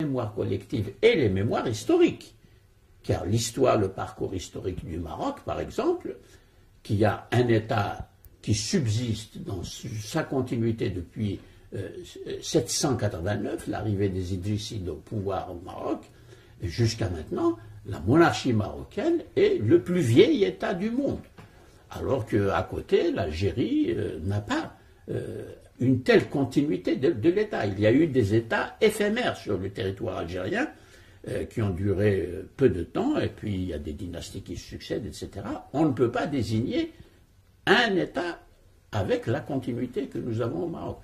mémoire collective et les mémoires historiques. Car l'histoire, le parcours historique du Maroc, par exemple, qui a un État qui subsiste dans sa continuité depuis 789, l'arrivée des Idrissides au pouvoir au Maroc, jusqu'à maintenant, la monarchie marocaine est le plus vieil État du monde. Alors qu'à côté, l'Algérie n'a pas une telle continuité de l'État. Il y a eu des États éphémères sur le territoire algérien qui ont duré peu de temps, et puis il y a des dynasties qui succèdent, etc. On ne peut pas désigner un État avec la continuité que nous avons au Maroc.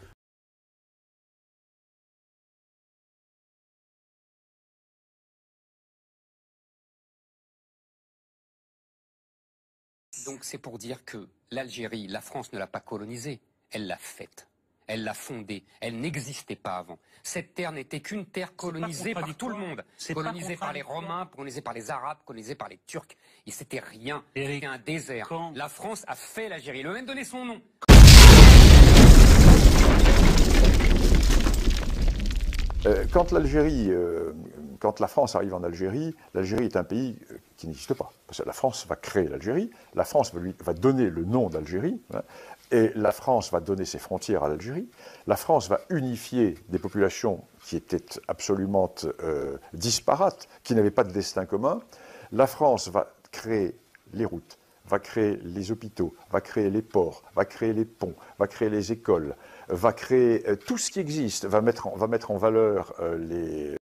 Donc c'est pour dire que l'Algérie, la France ne l'a pas colonisée, elle l'a faite. Elle l'a fondée, elle n'existait pas avant. Cette terre n'était qu'une terre colonisée par tout le monde. Colonisée par les Romains, colonisée par les Arabes, colonisée par les Turcs. Et c'était rien, c'était un désert. La France a fait l'Algérie, elle lui a même donné son nom. Quand la France arrive en Algérie, l'Algérie est un pays qui n'existe pas. Parce que la France va créer l'Algérie, la France va donner le nom d'Algérie, hein, et la France va donner ses frontières à l'Algérie. La France va unifier des populations qui étaient absolument disparates, qui n'avaient pas de destin commun. La France va créer les routes, va créer les hôpitaux, va créer les ports, va créer les ponts, va créer les écoles, va créer tout ce qui existe, va mettre en valeur les...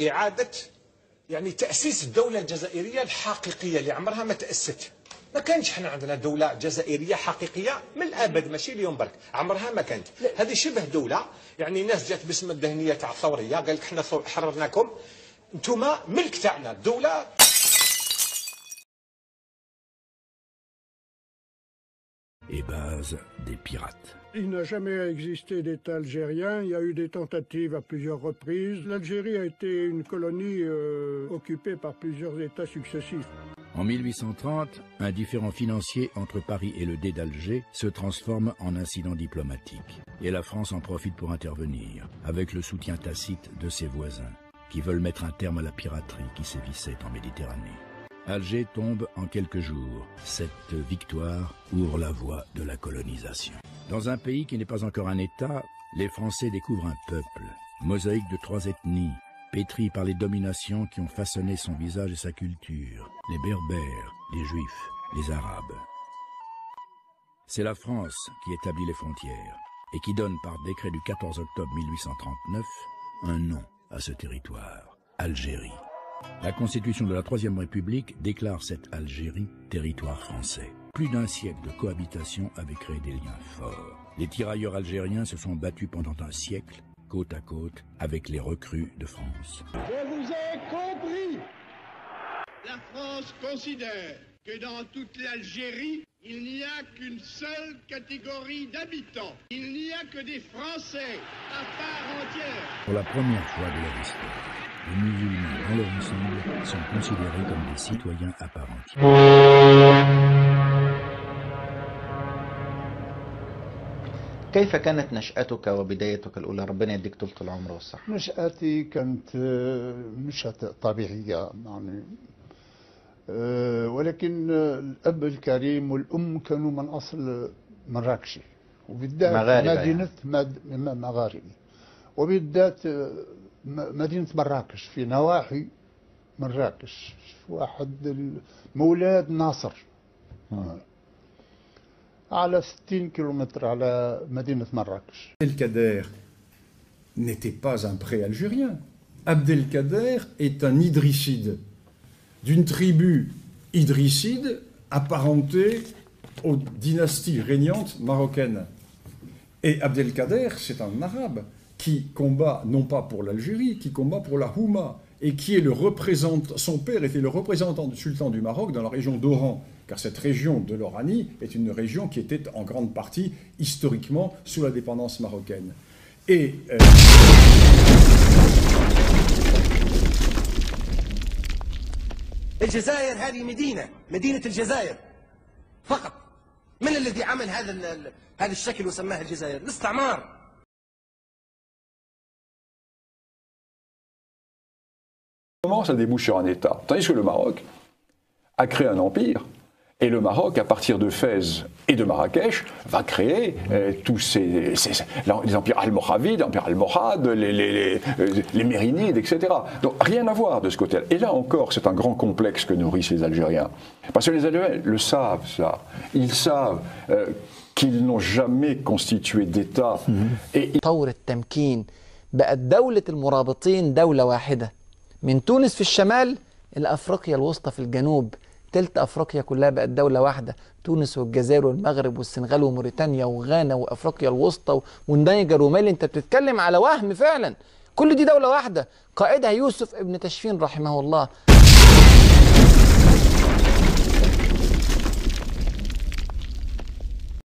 إعادة يعني تأسيس الدولة الجزائرية الحقيقية اللي عمرها ما تأسست. ما كانش حنا عندنا دولة جزائرية حقيقية من الأبد، ماشي اليوم برك، عمرها ما كانت. هذه شبه دولة، يعني ناس جات باسم الدهنية تاع الثورية، قال لك حنا حررناكم، انتوما ملك تاعنا، الدولة. Et base des pirates. Il n'a jamais existé d'État algérien, il y a eu des tentatives à plusieurs reprises. L'Algérie a été une colonie occupée par plusieurs États successifs. En 1830, un différend financier entre Paris et le Dey d'Alger se transforme en incident diplomatique. Et la France en profite pour intervenir, avec le soutien tacite de ses voisins, qui veulent mettre un terme à la piraterie qui sévissait en Méditerranée. Alger tombe en quelques jours. Cette victoire ouvre la voie de la colonisation. Dans un pays qui n'est pas encore un État, les Français découvrent un peuple, mosaïque de 3 ethnies, pétri par les dominations qui ont façonné son visage et sa culture, les Berbères, les Juifs, les Arabes. C'est la France qui établit les frontières et qui donne par décret du 14 octobre 1839 un nom à ce territoire, Algérie. La Constitution de la Troisième République déclare cette Algérie territoire français. Plus d'un siècle de cohabitation avait créé des liens forts. Les tirailleurs algériens se sont battus pendant un siècle, côte à côte, avec les recrues de France. Je vous ai compris. La France considère que dans toute l'Algérie, il n'y a qu'une seule catégorie d'habitants. Il n'y a que des Français à part entière. Pour la première fois de leur histoire, les musulmans dans leur ensemble sont considérés comme des citoyens à part entière. كيف كانت نشأتك وبدايتك الأولى؟ ربنا يديك طولة العمر والصحة. نشأتي كانت نشأة طبيعية يعني، ولكن الأب الكريم والأم كانوا من أصل مراكشي، وبالذات مدينة مغاربي، وبالذات مدينة مراكش في نواحي مراكش، واحد مولاد ناصر على 60 كيلومتر على مدينة مراكش. Abdelkader n'était pas un pré-algérien. Abdelkader est un idrisside, d'une tribu idrisside apparentée aux dynasties régnantes marocaines. Et Abdelkader, c'est un arabe qui combat non pas pour l'Algérie, qui combat pour la Houma, et qui est le représentant, son père était le représentant du sultan du Maroc dans la région d'Oran, car cette région de l'Oranie est une région qui était en grande partie historiquement sous la dépendance marocaine. Et الجزائر هذه مدينة الجزائر فقط، من الذي عمل هذا الشكل وسماه الجزائر؟ الاستعمار. Comment ça débouche sur un État? Tandis que le Maroc a créé un empire, et le Maroc, à partir de Fès et de Marrakech, va créer tous les empires almoravides, l'empire almohade, les mérinides, etc. Donc rien à voir de ce côté-là. Et là encore, c'est un grand complexe que nourrissent les Algériens. Parce que les Algériens le savent, ça. Ils savent qu'ils n'ont jamais constitué d'État. طور التمكين بقت دولة المرابطين دولة واحدة من تونس في الشمال إلى أفريقيا الوسطى في الجنوب. تلت أفريقيا كلها بقت دولة واحدة، تونس والجزائر والمغرب والسنغال وموريتانيا وغانا وأفريقيا الوسطى والنيجر ومالي. أنت بتتكلم على وهم فعلا. كل دي دولة واحدة قائدها يوسف ابن تشفين رحمه الله.